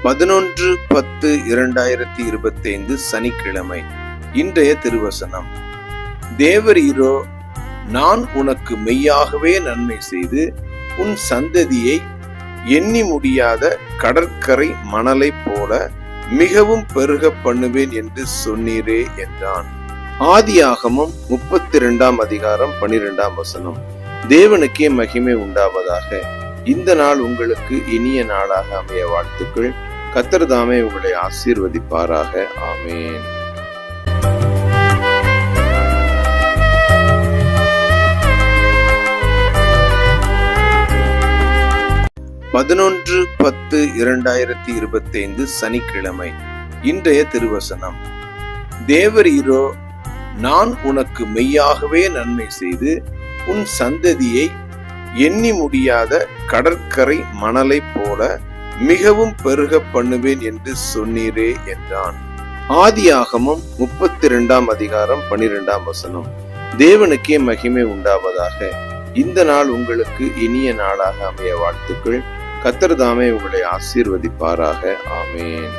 11/10/2025 சனிக்கிழமை. இன்றைய திருவசனம்: தேவரீரோ, நான் உனக்கு மெய்யாகவே நன்மை செய்து உன் சந்ததியை எண்ணி முடியாத கடற்கரை மணலைப் போல மிகவும் பெருக பண்ணுவேன் என்று சொன்னீரே என்றான். ஆதியாகமம் 32:12. தேவனுக்கே மகிமை உண்டாவதாக. இந்த நாள் உங்களுக்கு இனிய நாளாக அமைய வாழ்த்துக்கள். கர்த்தர் தாமே உங்களை ஆசீர்வதிப்பாராக. ஆமென். (11/10/2025) சனிக்கிழமை. இன்றைய திருவசனம்: தேவரீரோ, நான் உனக்கு மெய்யாகவே நன்மை செய்து உன் சந்ததியை எண்ணி முடியாத கடற்கரை மணலைப் போல மிகவும் பெருக பண்ணுவேன் என்று சொன்னீரே என்றான். ஆதியாகமம் 32:12. தேவனுக்கே மகிமை உண்டாவதாக. இந்த நாள் உங்களுக்கு இனிய நாளாக அமைய வாழ்த்துக்கள். கர்த்தர் தாமே உங்களை ஆசீர்வதிப்பாராக. ஆமென்.